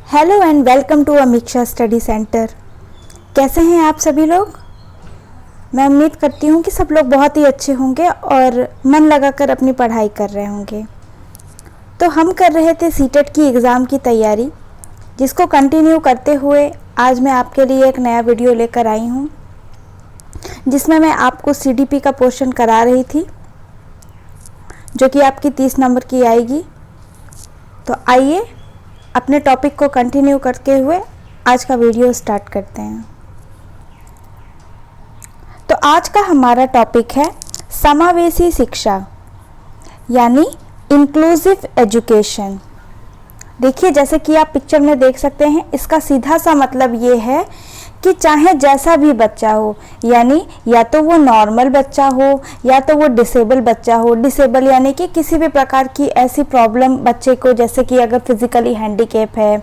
Hello and welcome to Amiksha study centre. कैसे हैं आप सभी लोग? मैं उम्मीद करती हूँ कि सब लोग बहुत ही अच्छे होंगे और मन लगाकर अपनी पढ़ाई कर रहे होंगे। तो हम कर रहे थे सीटेट की एग्ज़ाम की तैयारी, जिसको कंटिन्यू करते हुए आज मैं आपके लिए एक नया वीडियो लेकर आई हूँ, जिसमें मैं आपको सीडीपी का पोर्शन करा रही थी, जो कि आपकी 30 नंबर की आएगी। तो आइए अपने टॉपिक को कंटिन्यू करते हुए आज का वीडियो स्टार्ट करते हैं। तो आज का हमारा टॉपिक है समावेशी शिक्षा यानी इंक्लूसिव एजुकेशन। देखिए, जैसे कि आप पिक्चर में देख सकते हैं, इसका सीधा सा मतलब ये है कि चाहे जैसा भी बच्चा हो, यानी या तो वो नॉर्मल बच्चा हो या तो वो डिसेबल बच्चा हो। डिसेबल यानी कि किसी भी प्रकार की ऐसी प्रॉब्लम बच्चे को, जैसे कि अगर फिजिकली हैंडीकैप है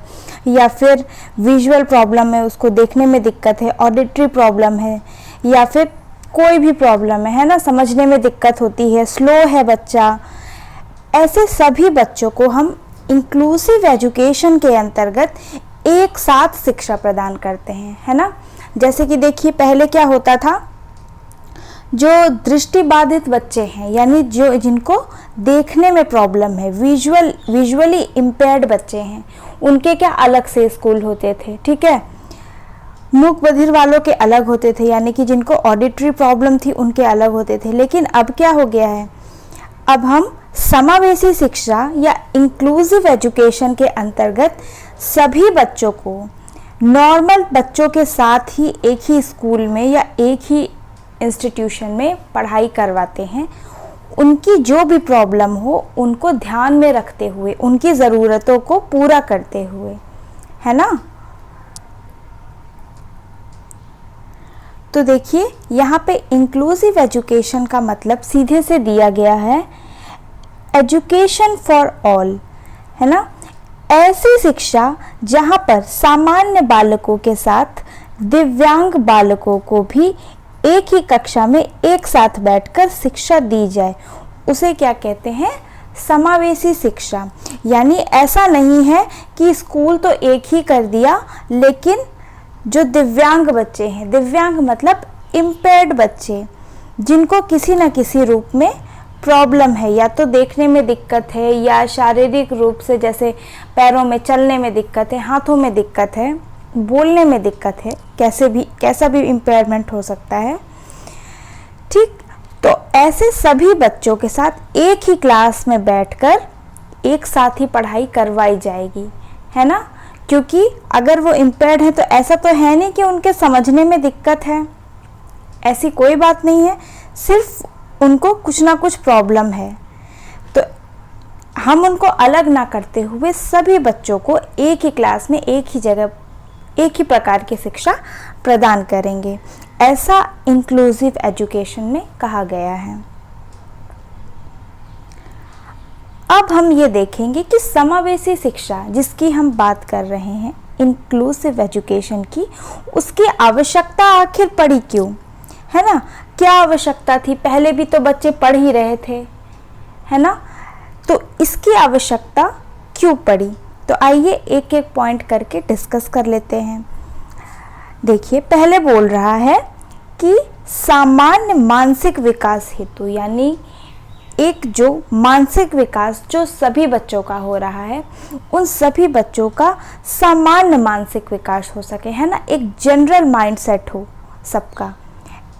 या फिर विजुअल प्रॉब्लम है, उसको देखने में दिक्कत है, ऑडिटरी प्रॉब्लम है या फिर कोई भी प्रॉब्लम है ना, समझने में दिक्कत होती है, स्लो है बच्चा, ऐसे सभी बच्चों को हम इंक्लूसिव एजुकेशन के अंतर्गत एक साथ शिक्षा प्रदान करते हैं, है ना। जैसे कि देखिए, पहले क्या होता था, जो दृष्टिबाधित बच्चे हैं यानी जो जिनको देखने में प्रॉब्लम है, विजुअली इम्पेयर्ड बच्चे हैं, उनके क्या अलग से स्कूल होते थे, ठीक है। मूक बधिर वालों के अलग होते थे, यानी कि जिनको ऑडिटरी प्रॉब्लम थी उनके अलग होते थे। लेकिन अब क्या हो गया है, अब हम समावेशी शिक्षा या इंक्लूसिव एजुकेशन के अंतर्गत सभी बच्चों को नॉर्मल बच्चों के साथ ही एक ही स्कूल में या एक ही इंस्टीट्यूशन में पढ़ाई करवाते हैं। उनकी जो भी प्रॉब्लम हो उनको ध्यान में रखते हुए, उनकी ज़रूरतों को पूरा करते हुए, है ना। तो देखिए, यहाँ पे इंक्लूसिव एजुकेशन का मतलब सीधे से दिया गया है एजुकेशन फॉर ऑल, है ना। ऐसी शिक्षा जहाँ पर सामान्य बालकों के साथ दिव्यांग बालकों को भी एक ही कक्षा में एक साथ बैठकर शिक्षा दी जाए, उसे क्या कहते हैं, समावेशी शिक्षा। यानी ऐसा नहीं है कि स्कूल तो एक ही कर दिया, लेकिन जो दिव्यांग बच्चे हैं, दिव्यांग मतलब इम्पेयर्ड बच्चे, जिनको किसी न किसी रूप में प्रॉब्लम है, या तो देखने में दिक्कत है या शारीरिक रूप से, जैसे पैरों में चलने में दिक्कत है, हाथों में दिक्कत है, बोलने में दिक्कत है, कैसा भी इम्पेयरमेंट हो सकता है, ठीक। तो ऐसे सभी बच्चों के साथ एक ही क्लास में बैठकर एक साथ ही पढ़ाई करवाई जाएगी, है ना। क्योंकि अगर वो इम्पेयर्ड है तो ऐसा तो है नहीं कि उनके समझने में दिक्कत है, ऐसी कोई बात नहीं है, सिर्फ उनको कुछ ना कुछ प्रॉब्लम है। तो हम उनको अलग ना करते हुए सभी बच्चों को एक ही क्लास में एक ही जगह एक ही प्रकार की शिक्षा प्रदान करेंगे, ऐसा इंक्लूसिव एजुकेशन में कहा गया है। अब हम ये देखेंगे कि समावेशी शिक्षा जिसकी हम बात कर रहे हैं, इंक्लूसिव एजुकेशन की, उसकी आवश्यकता आखिर पड़ी क्यों, है ना। क्या आवश्यकता थी, पहले भी तो बच्चे पढ़ ही रहे थे, है ना। तो इसकी आवश्यकता क्यों पड़ी, तो आइए एक एक पॉइंट करके डिस्कस कर लेते हैं। देखिए, पहले बोल रहा है कि सामान्य मानसिक विकास हेतु, यानी एक जो मानसिक विकास जो सभी बच्चों का हो रहा है, उन सभी बच्चों का सामान्य मानसिक विकास हो सके, है ना, एक जनरल माइंडसेट हो सबका।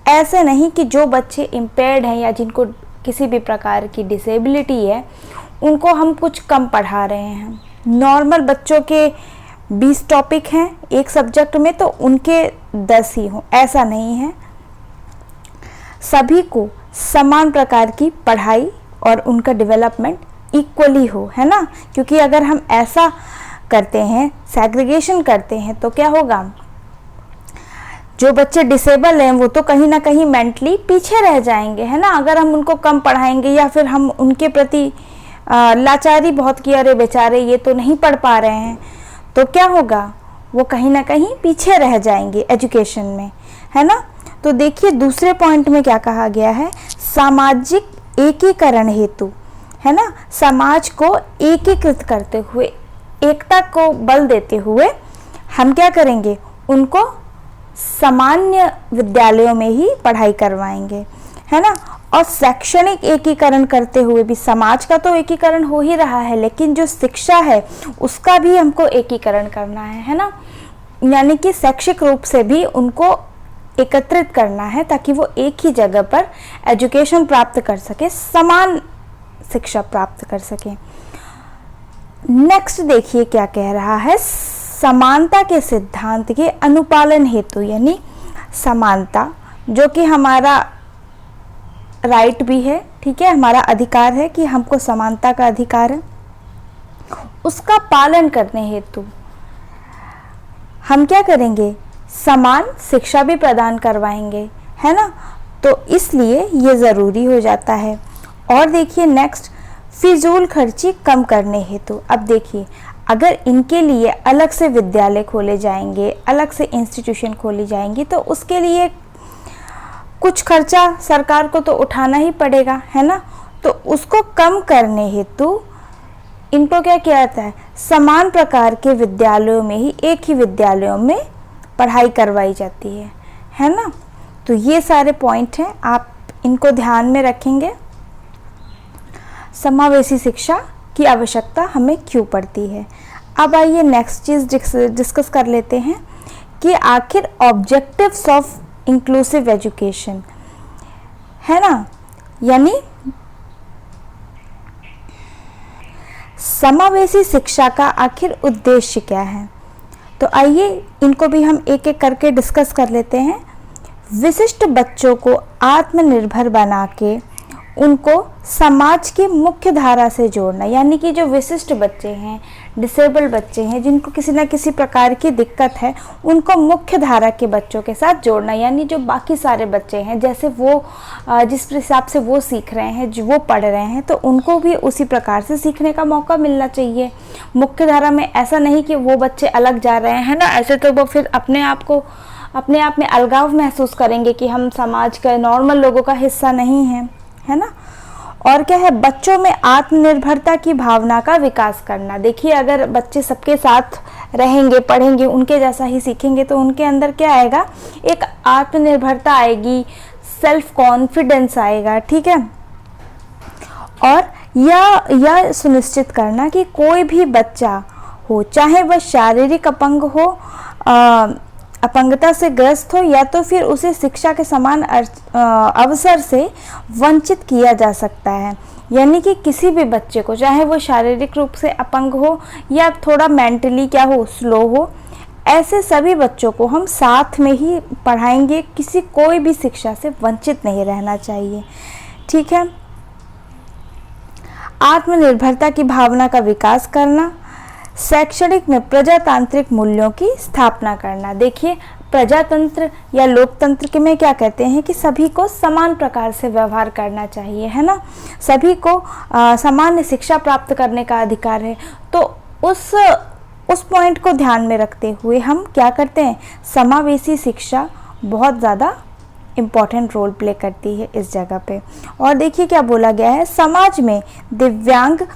ऐसे नहीं कि जो बच्चे इम्पेयर्ड हैं या जिनको किसी भी प्रकार की डिसेबिलिटी है, उनको हम कुछ कम पढ़ा रहे हैं। नॉर्मल बच्चों के 20 टॉपिक हैं एक सब्जेक्ट में, तो उनके 10 ही हों, ऐसा नहीं है। सभी को समान प्रकार की पढ़ाई और उनका डेवलपमेंट इक्वली हो, है ना। क्योंकि अगर हम ऐसा करते हैं, सेग्रीगेशन करते हैं, तो क्या होगा, जो बच्चे डिसेबल हैं वो तो कहीं ना कहीं मेंटली पीछे रह जाएंगे, है ना। अगर हम उनको कम पढ़ाएंगे या फिर हम उनके प्रति लाचारी बहुत की, अरे बेचारे ये तो नहीं पढ़ पा रहे हैं, तो क्या होगा, वो कहीं ना कहीं पीछे रह जाएंगे एजुकेशन में, है ना। तो देखिए, दूसरे पॉइंट में क्या कहा गया है, सामाजिक एकीकरण हेतु, है ना, समाज को एकीकृत करते हुए एकता को बल देते हुए हम क्या करेंगे, उनको सामान्य विद्यालयों में ही पढ़ाई करवाएंगे, है ना। और शैक्षणिक एकीकरण करते हुए भी, समाज का तो एकीकरण हो ही रहा है, लेकिन जो शिक्षा है उसका भी हमको एकीकरण करना है ना। यानी कि शैक्षिक रूप से भी उनको एकत्रित करना है ताकि वो एक ही जगह पर एजुकेशन प्राप्त कर सके, समान शिक्षा प्राप्त कर सके। नेक्स्ट देखिए क्या कह रहा है, समानता के सिद्धांत के अनुपालन हेतु, यानी समानता जो कि हमारा राइट भी है, ठीक है, हमारा अधिकार है कि हमको समानता का अधिकार है, उसका पालन करने हेतु हम क्या करेंगे, समान शिक्षा भी प्रदान करवाएंगे, है ना। तो इसलिए ये ज़रूरी हो जाता है। और देखिए नेक्स्ट, फिजूल खर्ची कम करने हेतु। अब देखिए, अगर इनके लिए अलग से विद्यालय खोले जाएंगे, अलग से इंस्टीट्यूशन खोली जाएंगी, तो उसके लिए कुछ खर्चा सरकार को तो उठाना ही पड़ेगा, है ना। तो उसको कम करने हेतु इनको क्या किया जाता है, समान प्रकार के विद्यालयों में ही, एक ही विद्यालयों में पढ़ाई करवाई जाती है ना। तो ये सारे पॉइंट हैं, आप इनको ध्यान में रखेंगे। समावेशी शिक्षा की आवश्यकता हमें क्यों पड़ती है। अब आइए नेक्स्ट चीज़ डिस्कस कर लेते हैं कि आखिर ऑब्जेक्टिव्स ऑफ इंक्लूसिव एजुकेशन, है ना, यानी समावेशी शिक्षा का आखिर उद्देश्य क्या है। तो आइए इनको भी हम एक एक करके डिस्कस कर लेते हैं। विशिष्ट बच्चों को आत्मनिर्भर बना के उनको समाज की मुख्य धारा से जोड़ना, यानी कि जो विशिष्ट बच्चे हैं, डिसेबल्ड बच्चे हैं, जिनको किसी न किसी प्रकार की दिक्कत है, उनको मुख्य धारा के बच्चों के साथ जोड़ना, यानी जो बाकी सारे बच्चे हैं, जैसे वो जिस हिसाब से वो सीख रहे हैं, जो वो पढ़ रहे हैं, तो उनको भी उसी प्रकार से सीखने का मौका मिलना चाहिए। मुख्य धारा में ऐसा नहीं कि वो बच्चे अलग जा रहे हैं ना, ऐसे तो वो फिर अपने आप में अलगाव महसूस करेंगे कि हम समाज के नॉर्मल लोगों का हिस्सा नहीं हैं, है ना। और क्या है, बच्चों में आत्मनिर्भरता की भावना का विकास करना। देखिए, अगर बच्चे सबके साथ रहेंगे, पढ़ेंगे, उनके जैसा ही सीखेंगे, तो उनके अंदर क्या आएगा, एक आत्मनिर्भरता आएगी, सेल्फ कॉन्फिडेंस आएगा, ठीक है। और यह सुनिश्चित करना कि कोई भी बच्चा हो, चाहे वह शारीरिक अपंग हो, अपंगता से ग्रस्त हो, या तो फिर उसे शिक्षा के समान अवसर से वंचित किया जा सकता है। यानी कि किसी भी बच्चे को, चाहे वो शारीरिक रूप से अपंग हो या थोड़ा मेंटली क्या हो, स्लो हो, ऐसे सभी बच्चों को हम साथ में ही पढ़ाएंगे, कोई भी शिक्षा से वंचित नहीं रहना चाहिए, ठीक है। आत्मनिर्भरता की भावना का विकास करना, शैक्षणिक में प्रजातांत्रिक मूल्यों की स्थापना करना। देखिए, प्रजातंत्र या लोकतंत्र के में क्या कहते हैं कि सभी को समान प्रकार से व्यवहार करना चाहिए, है ना, सभी को सामान्य शिक्षा प्राप्त करने का अधिकार है। तो उस पॉइंट को ध्यान में रखते हुए हम क्या करते हैं, समावेशी शिक्षा बहुत ज़्यादा इम्पॉर्टेंट रोल प्ले करती है इस जगह पे। और देखिए क्या बोला गया है, समाज में दिव्यांग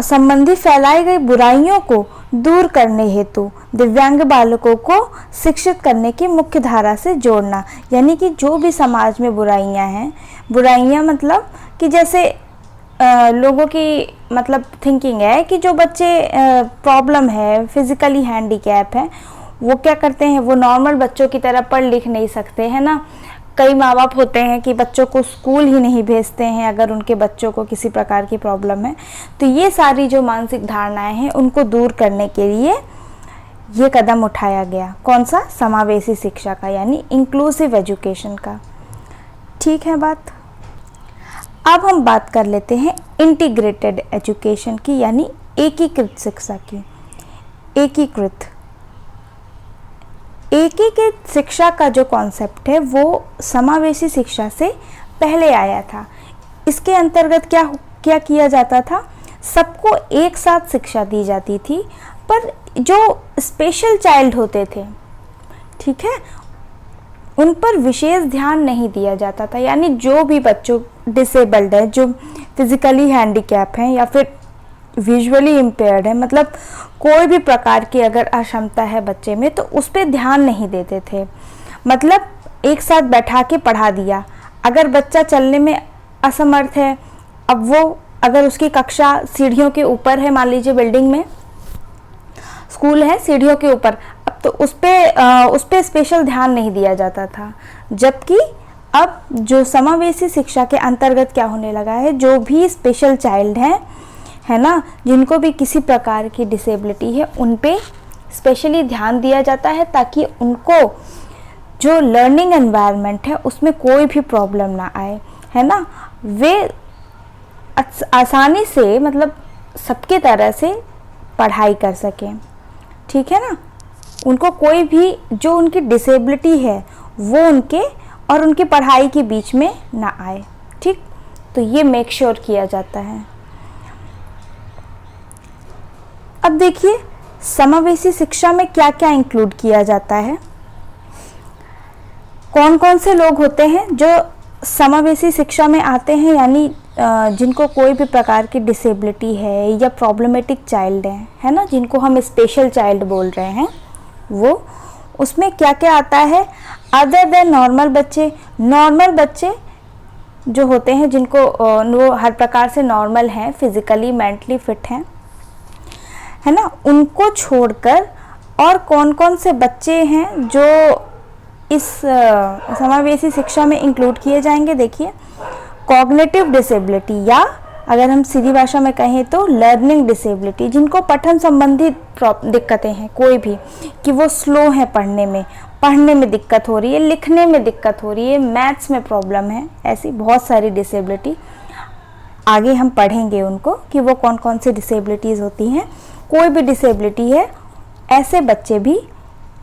संबंधी फैलाई गई बुराइयों को दूर करने हेतु दिव्यांग बालकों को शिक्षित करने की मुख्य धारा से जोड़ना। यानी कि जो भी समाज में बुराइयां हैं, बुराइयां मतलब कि जैसे लोगों की मतलब थिंकिंग है कि जो बच्चे प्रॉब्लम है, फिजिकली हैंडीकैप है, वो क्या करते हैं, वो नॉर्मल बच्चों की तरह पढ़ लिख नहीं सकते, है ना। कई माँ बाप होते हैं कि बच्चों को स्कूल ही नहीं भेजते हैं अगर उनके बच्चों को किसी प्रकार की प्रॉब्लम है। तो ये सारी जो मानसिक धारणाएं हैं, उनको दूर करने के लिए ये कदम उठाया गया। कौन सा, समावेशी शिक्षा का, यानी इंक्लूसिव एजुकेशन का, ठीक है बात। अब हम बात कर लेते हैं इंटीग्रेटेड एजुकेशन की, यानी एकीकृत शिक्षा की। एकीकृत शिक्षा का जो कॉन्सेप्ट है वो समावेशी शिक्षा से पहले आया था। इसके अंतर्गत क्या किया जाता था, सबको एक साथ शिक्षा दी जाती थी, पर जो स्पेशल चाइल्ड होते थे, ठीक है, उन पर विशेष ध्यान नहीं दिया जाता था। यानी जो भी बच्चों डिसेबल्ड है, जो फिजिकली हैंडीकैप हैं या फिर विजुअली इम्पेयर्ड है, मतलब कोई भी प्रकार की अगर अक्षमता है बच्चे में तो उस पर ध्यान नहीं देते थे। मतलब एक साथ बैठा के पढ़ा दिया। अगर बच्चा चलने में असमर्थ है, अब वो अगर उसकी कक्षा सीढ़ियों के ऊपर है, मान लीजिए बिल्डिंग में स्कूल है सीढ़ियों के ऊपर, अब तो उस पे स्पेशल ध्यान नहीं दिया जाता था। जबकि अब जो समावेशी शिक्षा के अंतर्गत क्या होने लगा है, जो भी स्पेशल चाइल्ड हैं, है ना, जिनको भी किसी प्रकार की डिसेबिलिटी है, उन पे स्पेशली ध्यान दिया जाता है ताकि उनको जो लर्निंग एनवायरनमेंट है उसमें कोई भी प्रॉब्लम ना आए, है ना। वे आसानी से, मतलब सबके तरह से पढ़ाई कर सकें, ठीक है ना। उनको कोई भी जो उनकी डिसेबिलिटी है वो उनके और उनकी पढ़ाई के बीच में ना आए, ठीक। तो ये मेक श्योर किया जाता है। अब देखिए समावेशी शिक्षा में क्या क्या इंक्लूड किया जाता है। कौन कौन से लोग होते हैं जो समावेशी शिक्षा में आते हैं, यानी जिनको कोई भी प्रकार की डिसेबिलिटी है या प्रॉब्लमेटिक चाइल्ड है ना, जिनको हम स्पेशल चाइल्ड बोल रहे हैं, वो उसमें क्या क्या आता है। अदर देन नॉर्मल बच्चे, नॉर्मल बच्चे जो होते हैं जिनको वो हर प्रकार से नॉर्मल हैं, फिजिकली मेंटली फिट हैं, है ना, उनको छोड़कर और कौन कौन से बच्चे हैं जो इस समावेशी शिक्षा में इंक्लूड किए जाएंगे। देखिए कॉग्निटिव डिसेबिलिटी, या अगर हम सीधी भाषा में कहें तो लर्निंग डिसेबिलिटी, जिनको पठन संबंधी दिक्कतें हैं कोई भी, कि वो स्लो हैं पढ़ने में दिक्कत हो रही है, लिखने में दिक्कत हो रही है, मैथ्स में प्रॉब्लम है, ऐसी बहुत सारी डिसेबिलिटी आगे हम पढ़ेंगे उनको कि वो कौन कौन सी डिसेबिलिटीज़ होती हैं। कोई भी डिसेबिलिटी है, ऐसे बच्चे भी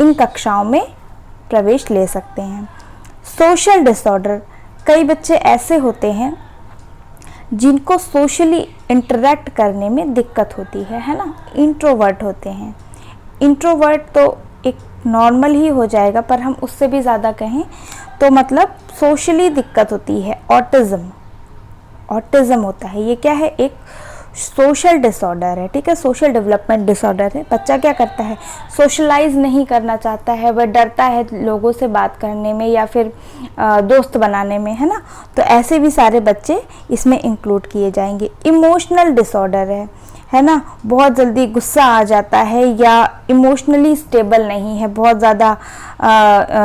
इन कक्षाओं में प्रवेश ले सकते हैं। सोशल डिसऑर्डर, कई बच्चे ऐसे होते हैं जिनको सोशली इंटरेक्ट करने में दिक्कत होती है ना, इंट्रोवर्ट होते हैं। इंट्रोवर्ट तो एक नॉर्मल ही हो जाएगा, पर हम उससे भी ज़्यादा कहें तो मतलब सोशली दिक्कत होती है। ऑटिज्म होता है, ये क्या है, एक सोशल डिसऑर्डर है, ठीक है, सोशल डेवलपमेंट डिसऑर्डर है। बच्चा क्या करता है, सोशलाइज नहीं करना चाहता है, वह डरता है लोगों से बात करने में या फिर दोस्त बनाने में, है ना। तो ऐसे भी सारे बच्चे इसमें इंक्लूड किए जाएंगे। इमोशनल डिसऑर्डर है ना, बहुत जल्दी गुस्सा आ जाता है या इमोशनली स्टेबल नहीं है, बहुत ज़्यादा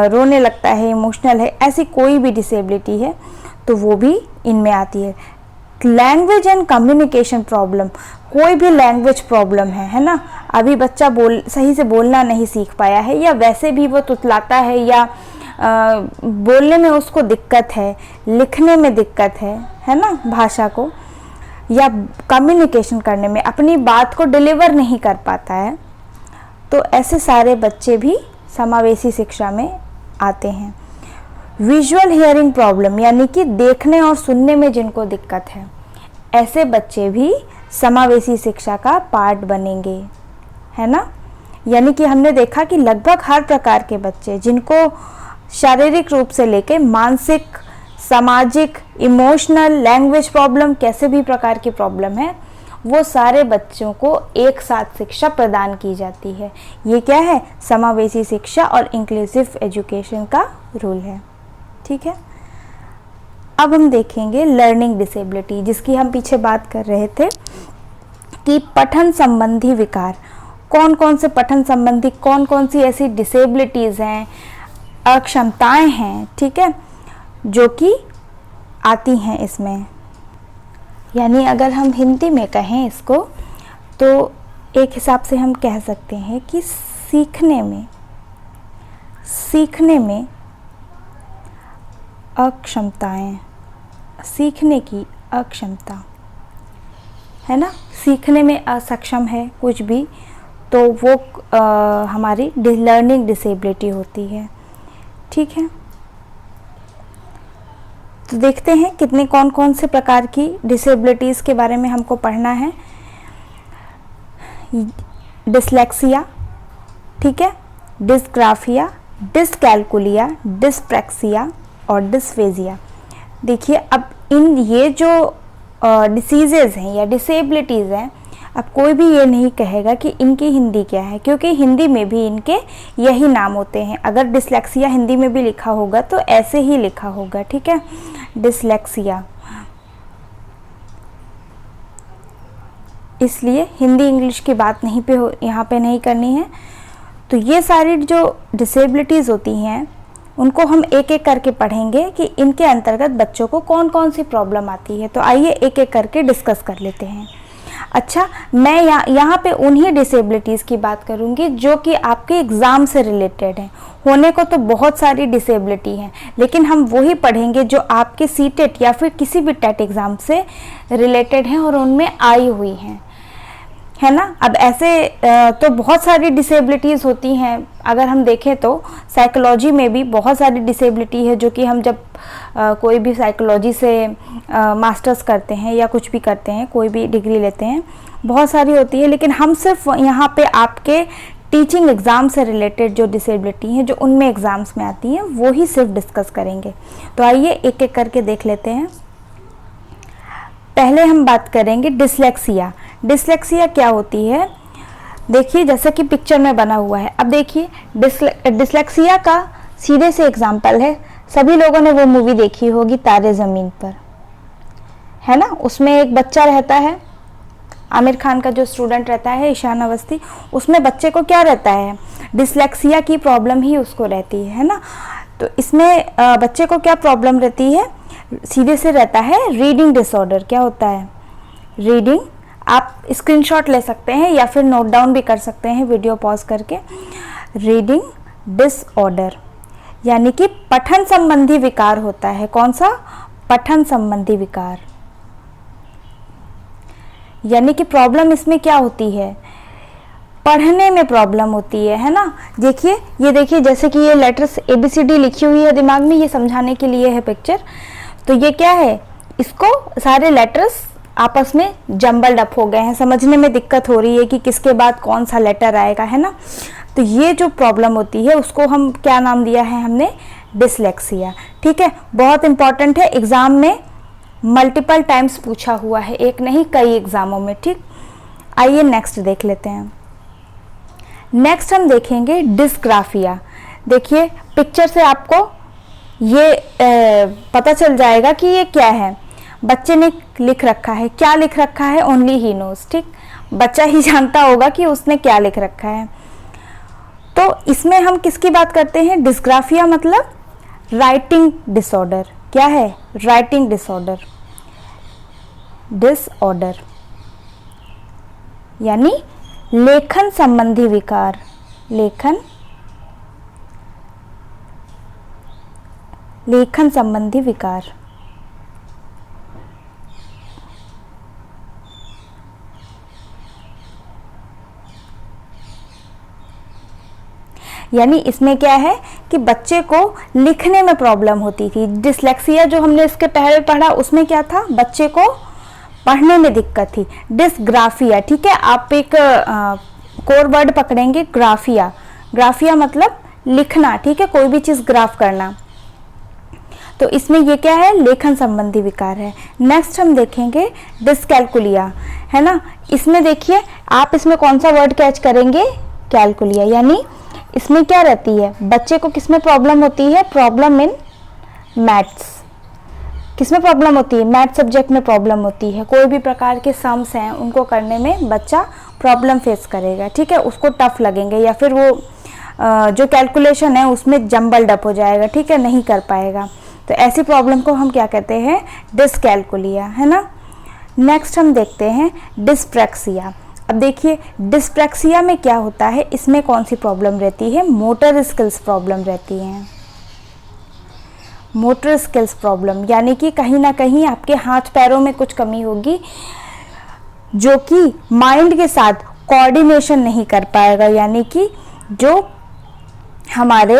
रोने लगता है, इमोशनल है, ऐसी कोई भी डिसेबिलिटी है तो वो भी इनमें आती है। लैंग्वेज एंड कम्युनिकेशन प्रॉब्लम, कोई भी लैंग्वेज प्रॉब्लम है ना, अभी बच्चा सही से बोलना नहीं सीख पाया है, या वैसे भी वो तुतलाता है, या बोलने में उसको दिक्कत है, लिखने में दिक्कत है ना, भाषा को, या कम्युनिकेशन करने में अपनी बात को डिलीवर नहीं कर पाता है, तो ऐसे सारे बच्चे भी समावेशी शिक्षा में आते हैं। विजुअल हियरिंग प्रॉब्लम, यानी कि देखने और सुनने में जिनको दिक्कत है, ऐसे बच्चे भी समावेशी शिक्षा का पार्ट बनेंगे, है ना। यानी कि हमने देखा कि लगभग हर प्रकार के बच्चे जिनको शारीरिक रूप से लेकर मानसिक, सामाजिक, इमोशनल, लैंग्वेज प्रॉब्लम, कैसे भी प्रकार की प्रॉब्लम है, वो सारे बच्चों को एक साथ शिक्षा प्रदान की जाती है। ये क्या है, समावेशी शिक्षा और इंक्लूसिव एजुकेशन का रूल है, ठीक है। अब हम देखेंगे लर्निंग डिसेबिलिटी, जिसकी हम पीछे बात कर रहे थे कि पठन संबंधी विकार, कौन कौन से पठन संबंधी, कौन कौन सी ऐसी डिसेबिलिटीज़ हैं, अक्षमताएं हैं, ठीक है, जो कि आती हैं इसमें। यानी अगर हम हिंदी में कहें इसको तो एक हिसाब से हम कह सकते हैं कि सीखने में अक्षमताएं, सीखने की अक्षमता, है ना, सीखने में असक्षम है कुछ भी, तो वो हमारी लर्निंग डिसेबिलिटी होती है, ठीक है। तो देखते हैं कितने कौन कौन से प्रकार की डिसेबिलिटीज़ के बारे में हमको पढ़ना है। डिसलेक्सिया, ठीक है, डिस्ग्राफिया, डिसकैल्कुलिया, डिस्प्रैक्सिया और डिस्फेजिया। देखिए अब ये जो डिसीजेज़ हैं या डिसेबिलिटीज़ हैं, अब कोई भी ये नहीं कहेगा कि इनकी हिंदी क्या है, क्योंकि हिंदी में भी इनके यही नाम होते हैं। अगर डिसलेक्सिया हिंदी में भी लिखा होगा तो ऐसे ही लिखा होगा, ठीक है, डिसलेक्सिया। इसलिए हिंदी इंग्लिश की बात नहीं पे यहाँ पे नहीं करनी है। तो ये सारी जो डिसेबिलिटीज़ होती हैं उनको हम एक एक करके पढ़ेंगे कि इनके अंतर्गत बच्चों को कौन कौन सी प्रॉब्लम आती है। तो आइए एक एक करके डिस्कस कर लेते हैं। अच्छा, मैं यहाँ पे उन्हीं डिसेबिलिटीज़ की बात करूँगी जो कि आपके एग्ज़ाम से रिलेटेड हैं। होने को तो बहुत सारी डिसेबिलिटी हैं, लेकिन हम वही पढ़ेंगे जो आपके सीटेट या फिर किसी भी टेट एग्ज़ाम से रिलेटेड हैं और उनमें आई हुई हैं, है ना। अब ऐसे तो बहुत सारी डिसेबिलिटीज़ होती हैं। अगर हम देखें तो साइकोलॉजी में भी बहुत सारी डिसेबिलिटी है, जो कि हम जब कोई भी साइकोलॉजी से मास्टर्स करते हैं या कुछ भी करते हैं, कोई भी डिग्री लेते हैं, बहुत सारी होती है। लेकिन हम सिर्फ यहाँ पे आपके टीचिंग एग्ज़ाम से रिलेटेड जो डिसेबिलिटी हैं जो उनमें एग्ज़ाम्स में आती हैं वो ही सिर्फ डिस्कस करेंगे। तो आइए एक एक करके देख लेते हैं। पहले हम बात करेंगे डिसलेक्सिया। डिसलेक्सिया क्या होती है, देखिए जैसे कि पिक्चर में बना हुआ है। अब देखिए डिसलेक्सिया का सीधे से एग्जाम्पल है, सभी लोगों ने वो मूवी देखी होगी तारे ज़मीन पर, है ना। उसमें एक बच्चा रहता है, आमिर खान का जो स्टूडेंट रहता है ईशान अवस्थी, उसमें बच्चे को क्या रहता है, डिसलेक्सिया की प्रॉब्लम ही उसको रहती है ना। तो इसमें बच्चे को क्या प्रॉब्लम रहती है, सीधे से रहता है रीडिंग डिसऑर्डर। क्या होता है, रीडिंग, आप स्क्रीनशॉट ले सकते हैं या फिर नोट डाउन भी कर सकते हैं वीडियो पॉज करके। रीडिंग डिसऑर्डर यानी कि पठन संबंधी विकार होता है। कौन सा, पठन संबंधी विकार। यानी कि प्रॉब्लम इसमें क्या होती है, पढ़ने में प्रॉब्लम होती है ना। देखिए ये देखिए, जैसे कि ये लेटर्स ABCD लिखी हुई है दिमाग में, ये समझाने के लिए है पिक्चर। तो ये क्या है, इसको सारे लेटर्स आपस में जम्बल्ड अप हो गए हैं, समझने में दिक्कत हो रही है कि किसके बाद कौन सा लेटर आएगा, है ना। तो ये जो प्रॉब्लम होती है उसको हम क्या नाम दिया है हमने, डिसलेक्सिया, ठीक है। बहुत इंपॉर्टेंट है, एग्जाम में मल्टीपल टाइम्स पूछा हुआ है, एक नहीं कई एग्जामों में, ठीक। आइए नेक्स्ट देख लेते हैं। नेक्स्ट हम देखेंगे डिस्ग्राफिया। देखिए पिक्चर से आपको ये पता चल जाएगा कि ये क्या है। बच्चे ने लिख रखा है, क्या लिख रखा है, ओनली ही नोज, ठीक, बच्चा ही जानता होगा कि उसने क्या लिख रखा है। तो इसमें हम किसकी बात करते हैं, डिस्ग्राफिया मतलब राइटिंग डिसऑर्डर। क्या है, राइटिंग डिसऑर्डर, डिसऑर्डर यानी लेखन संबंधी विकार, लेखन संबंधी विकार। यानी इसमें क्या है कि बच्चे को लिखने में प्रॉब्लम होती थी। डिसलेक्सिया जो हमने इसके पहले पढ़ा उसमें क्या था, बच्चे को पढ़ने में दिक्कत थी। डिस्ग्राफिया, ठीक है, आप एक कोर वर्ड पकड़ेंगे, ग्राफिया। ग्राफिया मतलब लिखना, ठीक है, कोई भी चीज़ ग्राफ करना। तो इसमें ये क्या है, लेखन संबंधी विकार है। नेक्स्ट हम देखेंगे डिस्कैलकुलिया, है ना। इसमें देखिए आप इसमें कौन सा वर्ड कैच करेंगे, कैलकुलिया। यानी इसमें क्या रहती है, बच्चे को किसमें प्रॉब्लम होती है, प्रॉब्लम इन मैथ्स। किसमें प्रॉब्लम होती है, मैथ सब्जेक्ट में प्रॉब्लम होती है। कोई भी प्रकार के सम्स हैं उनको करने में बच्चा प्रॉब्लम फेस करेगा, ठीक है, उसको टफ लगेंगे या फिर वो जो कैलकुलेशन है उसमें जम्बल्ड अप हो जाएगा, ठीक है, नहीं कर पाएगा। तो ऐसी प्रॉब्लम को हम क्या कहते हैं, डिस्कैलकुलिया, है ना। नेक्स्ट हम देखते हैं डिस्प्रैक्सिया। अब देखिए डिस्प्रैक्सिया में क्या होता है, इसमें कौन सी प्रॉब्लम रहती है, मोटर स्किल्स प्रॉब्लम रहती हैं। मोटर स्किल्स प्रॉब्लम यानी कि कहीं ना कहीं आपके हाथ पैरों में कुछ कमी होगी जो कि माइंड के साथ कोऑर्डिनेशन नहीं कर पाएगा। यानी कि जो हमारे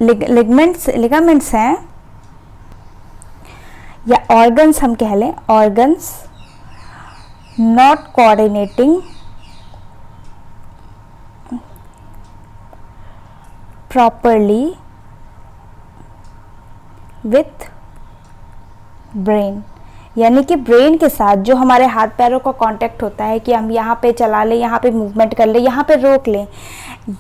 लिगामेंट्स हैं या ऑर्गन्स हम कह लें, organs not coordinating properly with brain. यानी कि ब्रेन के साथ जो हमारे हाथ पैरों का कांटेक्ट होता है कि हम यहाँ पे चला लें, यहाँ पे मूवमेंट कर लें, यहाँ पे रोक लें,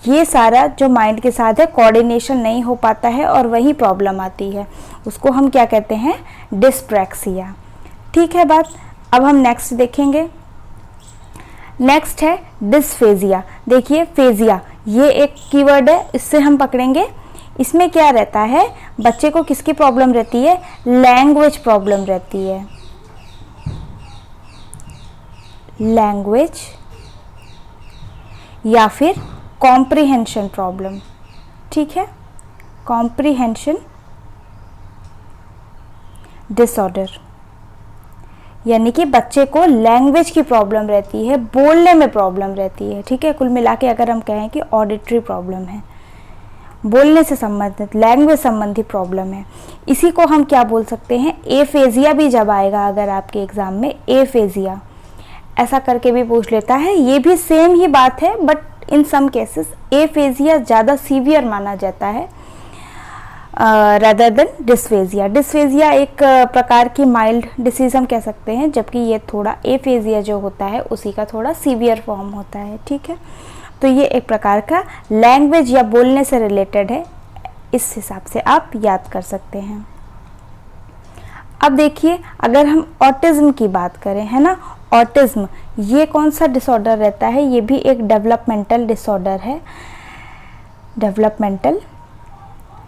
ये सारा जो माइंड के साथ है कोऑर्डिनेशन नहीं हो पाता है और वही प्रॉब्लम आती है। उसको हम क्या कहते हैं? डिस्प्रैक्सिया। ठीक है बात। अब हम नेक्स्ट देखेंगे। नेक्स्ट है डिस्फेजिया। देखिए फेजिया ये एक कीवर्ड है, इससे हम पकड़ेंगे। इसमें क्या रहता है? बच्चे को किसकी प्रॉब्लम रहती है? लैंग्वेज प्रॉब्लम रहती है। लैंग्वेज या फिर कॉम्प्रिहेंशन प्रॉब्लम। ठीक है, कॉम्प्रिहेंशन डिसऑर्डर, यानी कि बच्चे को लैंग्वेज की प्रॉब्लम रहती है, बोलने में प्रॉब्लम रहती है। ठीक है, कुल मिला के अगर हम कहें कि ऑडिटरी प्रॉब्लम है, बोलने से संबंधित, लैंग्वेज संबंधी प्रॉब्लम है। इसी को हम क्या बोल सकते हैं? एफेजिया भी जब आएगा अगर आपके एग्जाम में, एफेजिया ऐसा करके भी पूछ लेता है। ये भी सेम ही बात है, but in some cases aphasia ज़्यादा सीवियर माना जाता है रादर देन डिस्फेजिया। डिस्फेजिया एक प्रकार की माइल्ड डिसीज हम कह सकते हैं, जबकि ये थोड़ा एफेजिया जो होता है उसी का थोड़ा सीवियर फॉर्म होता है। ठीक है, तो ये एक प्रकार का लैंग्वेज या बोलने से रिलेटेड है, इस हिसाब से आप याद कर सकते हैं। अब देखिए, अगर हम ऑटिज्म की बात करें, है ना, ऑटिज्म ये कौन सा डिसऑर्डर रहता है? ये भी एक डेवलपमेंटल डिसऑर्डर है। डेवलपमेंटल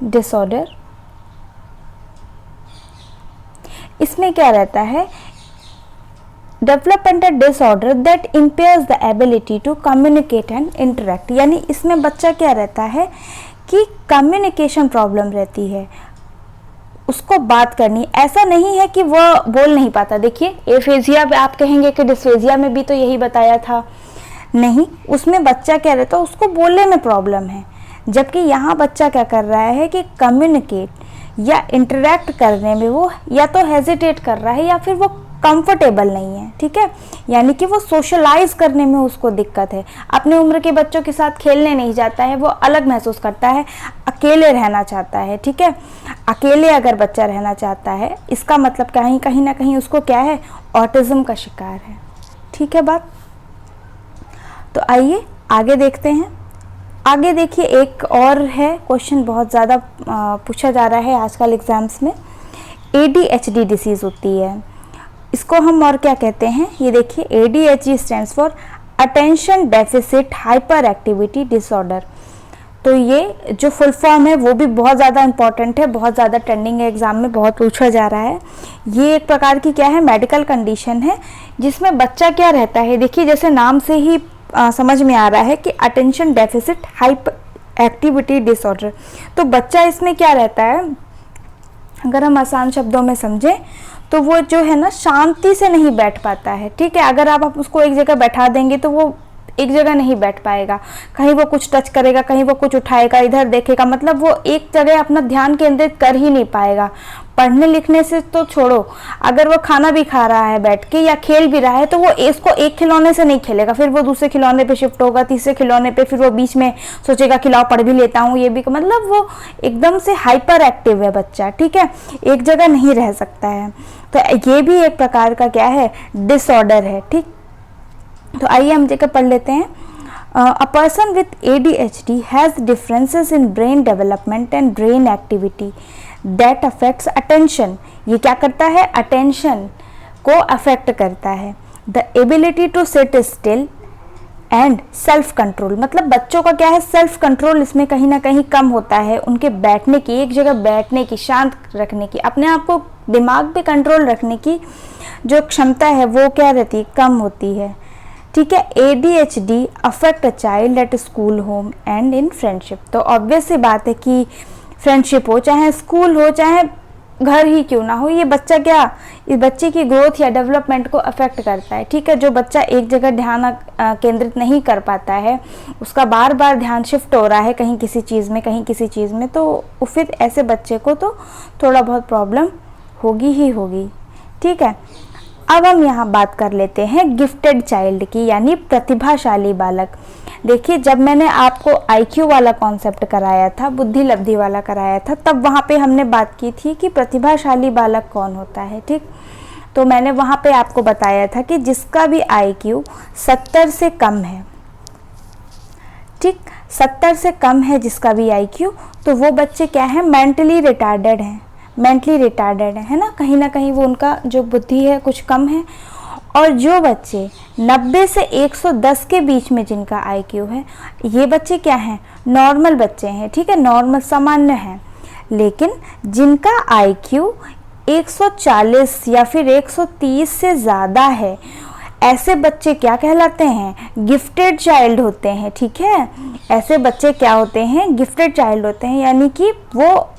डिसऑर्डर, इसमें क्या रहता है? Developmental disorder that impairs the ability to communicate and interact, यानी इसमें बच्चा क्या रहता है कि कम्युनिकेशन प्रॉब्लम रहती है, उसको बात करनी। ऐसा नहीं है कि वह बोल नहीं पाता। देखिए एफेजिया आप कहेंगे कि डिस्फेजिया में भी तो यही बताया था, नहीं, उसमें बच्चा क्या रहता है, उसको बोलने में प्रॉब्लम है, जबकि यहाँ बच्चा क्या कर रहा है कि कम्युनिकेट या इंटरेक्ट करने में वो या तो हेजिटेट कर रहा है या फिर वो कंफर्टेबल नहीं है। ठीक है, यानी कि वो सोशलाइज करने में उसको दिक्कत है, अपने उम्र के बच्चों के साथ खेलने नहीं जाता है, वो अलग महसूस करता है, अकेले रहना चाहता है। ठीक है, अकेले अगर बच्चा रहना चाहता है, इसका मतलब कहीं ना कहीं उसको क्या है? ऑटिज्म का शिकार है। ठीक है बात। तो आइए आगे देखते हैं। आगे देखिए, एक और है क्वेश्चन बहुत ज़्यादा पूछा जा रहा है आजकल एग्जाम्स में। ADHD डिसीज़ होती है, इसको हम और क्या कहते हैं? ये देखिए, ADHD stands for attention deficit hyper activity disorder. तो ये जो फुल फॉर्म है वो भी बहुत ज़्यादा इंपॉर्टेंट है, बहुत ज़्यादा ट्रेंडिंग है, एग्जाम में बहुत पूछा जा रहा है। ये एक प्रकार की क्या है? मेडिकल कंडीशन है, जिसमें बच्चा क्या रहता है? देखिए जैसे नाम से ही समझ में आ रहा है कि attention deficit hyper activity disorder. तो बच्चा इसमें क्या रहता है, अगर हम आसान शब्दों में समझें तो वो जो है ना, शांति से नहीं बैठ पाता है। ठीक है, अगर आप उसको एक जगह बैठा देंगे तो वो एक जगह नहीं बैठ पाएगा, कहीं वो कुछ टच करेगा, कहीं वो कुछ उठाएगा, इधर देखेगा, मतलब वो एक जगह अपना ध्यान केंद्रित कर ही नहीं पाएगा। पढ़ने लिखने से तो छोड़ो, अगर वो खाना भी खा रहा है बैठ के या खेल भी रहा है तो वो इसको एक खिलौने से नहीं खेलेगा, फिर वो दूसरे खिलौने पे शिफ्ट होगा, तीसरे खिलौने पे, फिर वो बीच में सोचेगा कि लाओ पढ़ भी लेता हूँ, ये भी, मतलब वो एकदम से हाइपर एक्टिव है बच्चा। ठीक है, एक जगह नहीं रह सकता है, तो ये भी एक प्रकार का क्या है? डिसऑर्डर है। ठीक, तो आइए हम जगह पढ़ लेते हैं। A person with ADHD has differences in brain development and brain activity that affects attention। ये क्या करता है? attention को affect करता है। The ability to sit still and self control, मतलब बच्चों का क्या है? self control इसमें कहीं ना कहीं कम होता है, उनके बैठने की, एक जगह बैठने की, शांत रखने की, अपने आप को दिमाग पे कंट्रोल रखने की जो क्षमता है वो क्या रहती है? कम होती है। ठीक है, ADHD affect a child at school, home and in friendship. तो ऑब्वियस सी बात है कि फ्रेंडशिप हो, चाहे स्कूल हो, चाहे घर ही क्यों ना हो, ये बच्चा क्या, इस बच्चे की ग्रोथ या डेवलपमेंट को अफेक्ट करता है। ठीक है, जो बच्चा एक जगह ध्यान केंद्रित नहीं कर पाता है, उसका बार बार ध्यान शिफ्ट हो रहा है कहीं किसी चीज़ में, कहीं किसी चीज़ में, तो फिर ऐसे बच्चे को तो थोड़ा बहुत प्रॉब्लम होगी ही होगी। ठीक है, अब हम यहाँ बात कर लेते हैं गिफ्टेड चाइल्ड की, यानी प्रतिभाशाली बालक। देखिए जब मैंने आपको IQ वाला कॉन्सेप्ट कराया था, बुद्धि लब्धि वाला कराया था, तब वहाँ पे हमने बात की थी कि प्रतिभाशाली बालक कौन होता है। ठीक, तो मैंने वहाँ पे आपको बताया था कि जिसका भी IQ 70 से कम है, ठीक, 70 से कम है जिसका भी IQ, तो वो बच्चे क्या है, मेंटली रिटार्डेड हैं, मेंटली रिटार्डेड है ना, कहीं वो उनका जो बुद्धि है कुछ कम है। और जो बच्चे 90 से 110 के बीच में जिनका IQ है, ये बच्चे क्या हैं, नॉर्मल बच्चे हैं, ठीक है, नॉर्मल सामान्य हैं। लेकिन जिनका IQ 140 या फिर 130 से ज़्यादा है, ऐसे बच्चे क्या कहलाते हैं, गिफ्टेड चाइल्ड होते हैं, ठीक है। ऐसे बच्चे क्या होते हैं, गिफ्टेड चाइल्ड होते हैं, यानी कि वो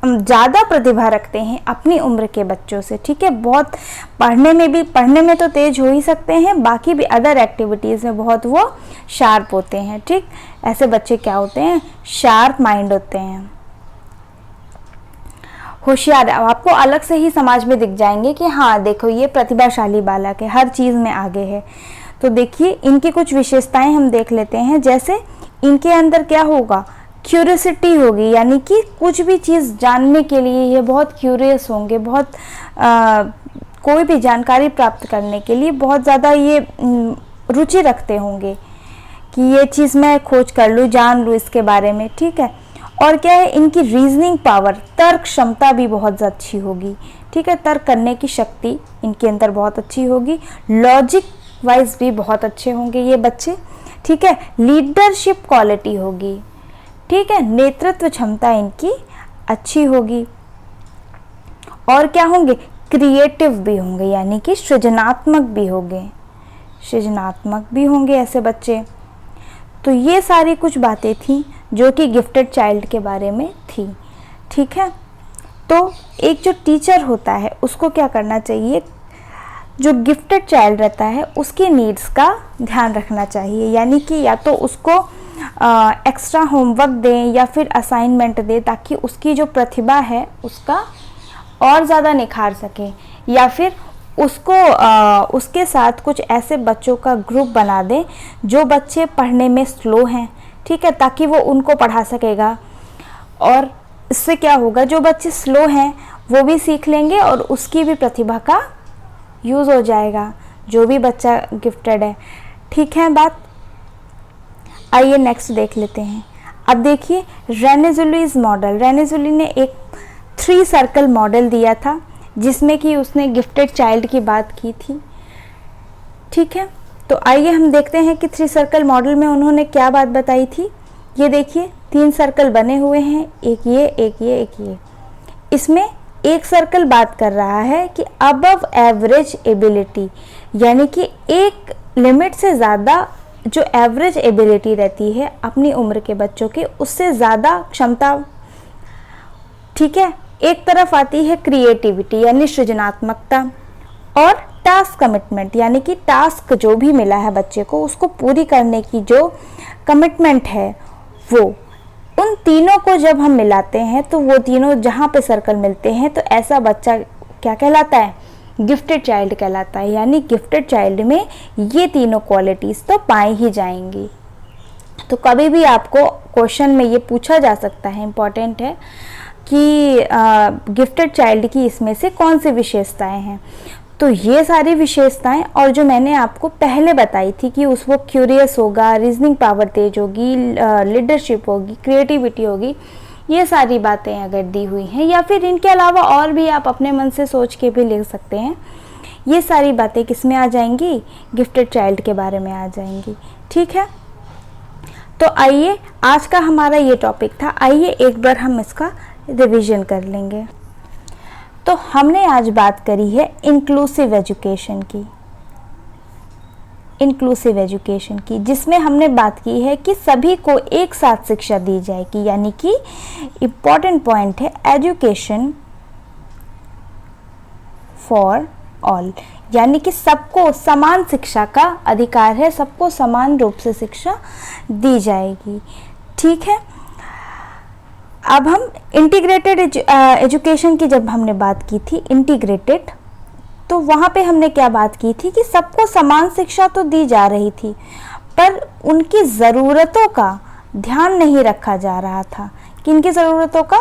ज़्यादा प्रतिभा रखते हैं अपनी उम्र के बच्चों से, ठीक है। बहुत पढ़ने में तो तेज हो ही सकते हैं, बाकी भी अदर एक्टिविटीज़ में बहुत वो शार्प होते हैं, ठीक। ऐसे बच्चे क्या होते हैं, शार्प माइंड होते हैं, होशियार। आपको अलग से ही समाज में दिख जाएंगे कि हाँ देखो ये प्रतिभाशाली बालक है, हर चीज़ में आगे है। तो देखिए इनकी कुछ विशेषताएं हम देख लेते हैं। जैसे इनके अंदर क्या होगा, क्यूरियोसिटी होगी, यानी कि कुछ भी चीज़ जानने के लिए ये बहुत क्यूरियस होंगे, बहुत कोई भी जानकारी प्राप्त करने के लिए बहुत ज़्यादा ये रुचि रखते होंगे कि ये चीज़ मैं खोज कर लूँ, जान लूँ इसके बारे में, ठीक है। और क्या है, इनकी रीजनिंग पावर, तर्क क्षमता भी बहुत अच्छी होगी, ठीक है, तर्क करने की शक्ति इनके अंदर बहुत अच्छी होगी। लॉजिक वाइज भी बहुत अच्छे होंगे ये बच्चे, ठीक है। लीडरशिप क्वालिटी होगी, ठीक है, नेतृत्व क्षमता इनकी अच्छी होगी। और क्या होंगे, क्रिएटिव भी होंगे, यानी कि सृजनात्मक भी होंगे, सृजनात्मक भी होंगे ऐसे बच्चे। तो ये सारी कुछ बातें थी जो कि गिफ्टेड चाइल्ड के बारे में थी, ठीक है। तो एक जो टीचर होता है उसको क्या करना चाहिए, जो गिफ्टेड चाइल्ड रहता है उसकी नीड्स का ध्यान रखना चाहिए, यानी कि या तो उसको एक्स्ट्रा होमवर्क दें या फिर असाइनमेंट दें ताकि उसकी जो प्रतिभा है उसका और ज़्यादा निखार सके, या फिर उसको उसके साथ कुछ ऐसे बच्चों का ग्रुप बना दें जो बच्चे पढ़ने में स्लो हैं, ठीक है, ताकि वो उनको पढ़ा सकेगा। और इससे क्या होगा, जो बच्चे स्लो हैं वो भी सीख लेंगे और उसकी भी प्रतिभा का यूज़ हो जाएगा, जो भी बच्चा गिफ्टेड है, ठीक है बात। आइए नेक्स्ट देख लेते हैं। अब देखिए रेनेजुलीज मॉडल, रेनेजुली ने एक 3 सर्कल मॉडल दिया था जिसमें कि उसने गिफ्टेड चाइल्ड की बात की थी, ठीक है। तो आइए हम देखते हैं कि 3 सर्कल मॉडल में उन्होंने क्या बात बताई थी। ये देखिए 3 सर्कल बने हुए हैं, एक ये, एक ये, एक ये। इसमें एक सर्कल बात कर रहा है कि अबव एवरेज एबिलिटी, यानी कि एक लिमिट से ज़्यादा जो एवरेज एबिलिटी रहती है अपनी उम्र के बच्चों की, उससे ज़्यादा क्षमता, ठीक है। एक तरफ आती है क्रिएटिविटी यानी सृजनात्मकता, और टास्क कमिटमेंट, यानी कि टास्क जो भी मिला है बच्चे को उसको पूरी करने की जो कमिटमेंट है वो। उन तीनों को जब हम मिलाते हैं तो वो तीनों जहाँ पे सर्कल मिलते हैं तो ऐसा बच्चा क्या कहलाता है, गिफ्टेड चाइल्ड कहलाता है। यानी गिफ्टेड चाइल्ड में ये तीनों क्वालिटीज़ तो पाई ही जाएंगी। तो कभी भी आपको क्वेश्चन में ये पूछा जा सकता है, इम्पॉर्टेंट है कि गिफ्टेड चाइल्ड की इसमें से कौन सी विशेषताएं हैं। तो ये सारी विशेषताएं और जो मैंने आपको पहले बताई थी कि वो क्यूरियस होगा, रीजनिंग पावर तेज होगी, लीडरशिप होगी, क्रिएटिविटी होगी, ये सारी बातें अगर दी हुई हैं, या फिर इनके अलावा और भी आप अपने मन से सोच के भी लिख सकते हैं, ये सारी बातें किस में आ जाएंगी, गिफ्टेड चाइल्ड के बारे में आ जाएंगी, ठीक है। तो आइए आज का हमारा ये टॉपिक था, आइए एक बार हम इसका रिवीजन कर लेंगे। तो हमने आज बात करी है इंक्लूसिव एजुकेशन की, इंक्लूसिव एजुकेशन की, जिसमें हमने बात की है कि सभी को एक साथ शिक्षा दी जाएगी, यानी कि इम्पॉर्टेंट पॉइंट है एजुकेशन फॉर ऑल, यानी कि सबको समान शिक्षा का अधिकार है, सबको समान रूप से शिक्षा दी जाएगी, ठीक है। अब हम इंटीग्रेटेड एजुकेशन की जब हमने बात की थी, इंटीग्रेटेड, तो वहाँ पे हमने क्या बात की थी कि सबको समान शिक्षा तो दी जा रही थी पर उनकी ज़रूरतों का ध्यान नहीं रखा जा रहा था। किनकी ज़रूरतों का,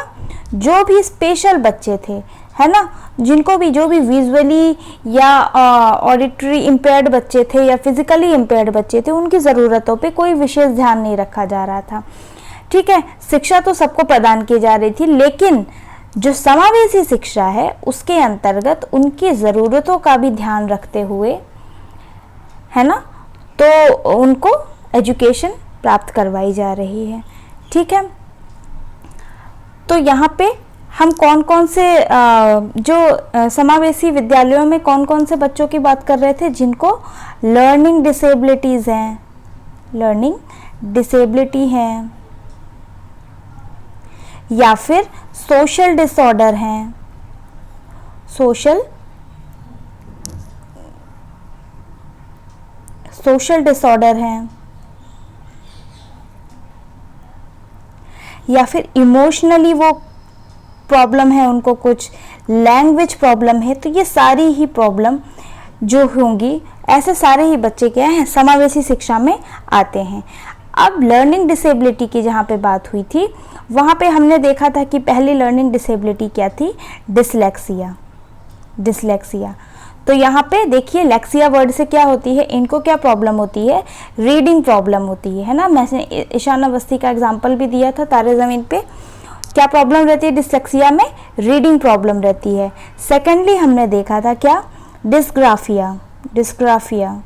जो भी स्पेशल बच्चे थे, है ना, जिनको भी जो भी विजुअली या ऑडिटरी इम्पेयर्ड बच्चे थे या फिजिकली इम्पेयर्ड बच्चे थे, उनकी ज़रूरतों पे कोई विशेष ध्यान नहीं रखा जा रहा था। ठीक है, शिक्षा तो सबको प्रदान की जा रही थी, लेकिन जो समावेशी शिक्षा है उसके अंतर्गत उनकी ज़रूरतों का भी ध्यान रखते हुए, है ना, तो उनको एजुकेशन प्राप्त करवाई जा रही है। ठीक है, तो यहाँ पे हम कौन कौन से जो समावेशी विद्यालयों में कौन कौन से बच्चों की बात कर रहे थे, जिनको लर्निंग डिसेबिलिटीज़ हैं, लर्निंग डिसेबिलिटी हैं, या फिर सोशल डिसऑर्डर हैं, सोशल डिसऑर्डर हैं, या फिर इमोशनली वो प्रॉब्लम है, उनको कुछ लैंग्वेज प्रॉब्लम है। तो ये सारी ही प्रॉब्लम जो होंगी, ऐसे सारे ही बच्चे क्या हैं, समावेशी शिक्षा में आते हैं। अब लर्निंग डिसेबिलिटी की जहाँ पे बात हुई थी, वहाँ पे हमने देखा था कि पहली लर्निंग डिसेबिलिटी क्या थी, डिसलेक्सिया। डिसलेक्सिया, तो यहाँ पे देखिए लेक्सिया वर्ड से क्या होती है, इनको क्या प्रॉब्लम होती है, रीडिंग प्रॉब्लम होती है ना। मैंने ईशान अवस्थी का एग्जाम्पल भी दिया था तारे ज़मीन पे। क्या प्रॉब्लम रहती है डिसलेक्सिया में, रीडिंग प्रॉब्लम रहती है। सेकेंडली हमने देखा था क्या, डिस्ग्राफिया। डिस्ग्राफिया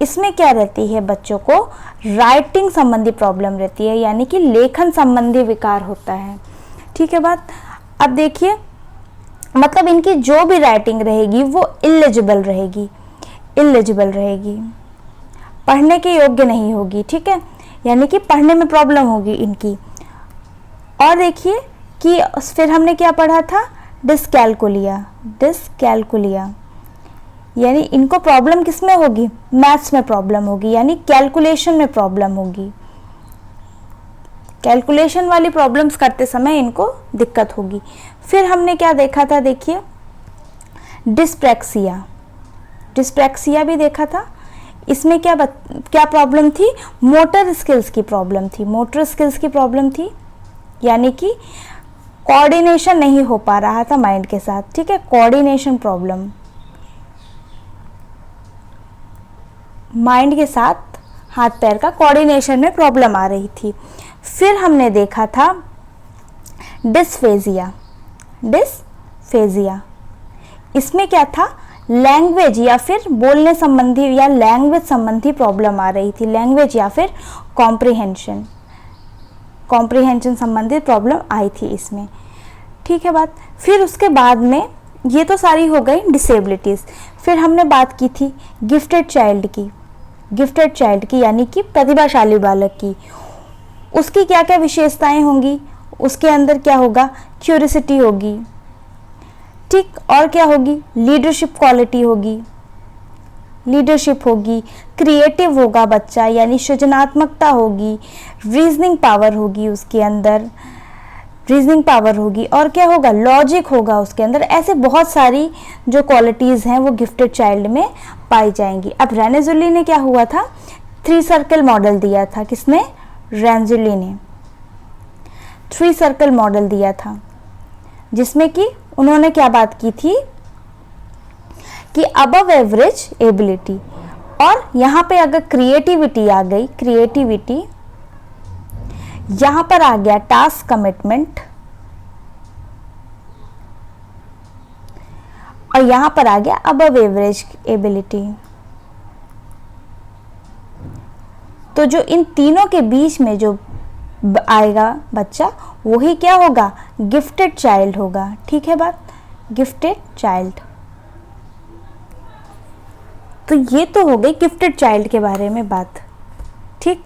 इसमें क्या रहती है, बच्चों को राइटिंग संबंधी प्रॉब्लम रहती है, यानी कि लेखन संबंधी विकार होता है। ठीक है बात। अब देखिए, मतलब इनकी जो भी राइटिंग रहेगी वो इलिजिबल रहेगी, इलिजिबल रहेगी, पढ़ने के योग्य नहीं होगी। ठीक है, यानी कि पढ़ने में प्रॉब्लम होगी इनकी। और देखिए कि फिर हमने क्या पढ़ा था, डिसकैलकुलिया। डिसकैलकुलिया यानी इनको प्रॉब्लम किस में होगी, मैथ्स में प्रॉब्लम होगी, यानी कैलकुलेशन में प्रॉब्लम होगी। कैलकुलेशन वाली प्रॉब्लम्स करते समय इनको दिक्कत होगी। फिर हमने क्या देखा था, देखिए डिस्प्रैक्सिया। डिस्प्रैक्सिया भी देखा था। इसमें क्या प्रॉब्लम थी, मोटर स्किल्स की प्रॉब्लम थी। मोटर स्किल्स की प्रॉब्लम थी, यानी कि कोऑर्डिनेशन नहीं हो पा रहा था माइंड के साथ। ठीक है, कोऑर्डिनेशन प्रॉब्लम, माइंड के साथ हाथ पैर का कोऑर्डिनेशन में प्रॉब्लम आ रही थी। फिर हमने देखा था डिस्फेजिया। डिस्फेजिया इसमें क्या था, लैंग्वेज या फिर बोलने संबंधी या लैंग्वेज संबंधी प्रॉब्लम आ रही थी। लैंग्वेज या फिर कॉम्प्रिहेंशन संबंधित प्रॉब्लम आई थी इसमें। ठीक है बात। फिर उसके बाद में ये तो सारी हो गई डिसेबिलिटीज़। फिर हमने बात की थी गिफ्टेड चाइल्ड की। गिफ्टेड चाइल्ड की यानी कि प्रतिभाशाली बालक की। उसकी क्या क्या विशेषताएं होंगी, उसके अंदर क्या होगा, क्यूरियोसिटी होगी। ठीक, और क्या होगी, लीडरशिप क्वालिटी होगी, लीडरशिप होगी, क्रिएटिव होगा बच्चा यानी सृजनात्मकता होगी, रीजनिंग पावर होगी उसके अंदर, रीजनिंग पावर होगी, और क्या होगा, लॉजिक होगा उसके अंदर। ऐसे बहुत सारी जो क्वालिटीज़ हैं वो गिफ्टेड चाइल्ड में पाई जाएंगी। अब रेनेजुली ने क्या हुआ था, 3 सर्कल मॉडल दिया था। किसने, रेनेजुली ने 3 सर्कल मॉडल दिया था, जिसमें कि उन्होंने क्या बात की थी कि अबव एवरेज एबिलिटी, और यहाँ पे अगर क्रिएटिविटी आ गई, क्रिएटिविटी यहाँ पर आ गया टास्क कमिटमेंट, और यहाँ पर आ गया अबव एवरेज एबिलिटी। तो जो इन तीनों के बीच में जो आएगा बच्चा, वही क्या होगा, गिफ्टेड चाइल्ड होगा। ठीक है बात, गिफ्टेड चाइल्ड। तो ये तो हो गई गिफ्टेड चाइल्ड के बारे में बात। ठीक,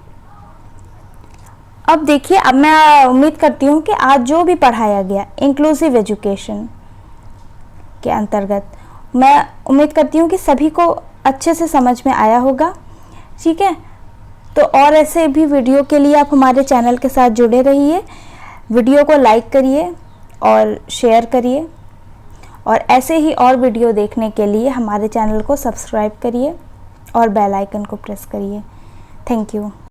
अब देखिए, अब मैं उम्मीद करती हूँ कि आज जो भी पढ़ाया गया इंक्लूसिव एजुकेशन के अंतर्गत, मैं उम्मीद करती हूँ कि सभी को अच्छे से समझ में आया होगा। ठीक है, तो और ऐसे भी वीडियो के लिए आप हमारे चैनल के साथ जुड़े रहिए। वीडियो को लाइक करिए और शेयर करिए, और ऐसे ही और वीडियो देखने के लिए हमारे चैनल को सब्सक्राइब करिए और बेल आइकन को प्रेस करिए। Thank you.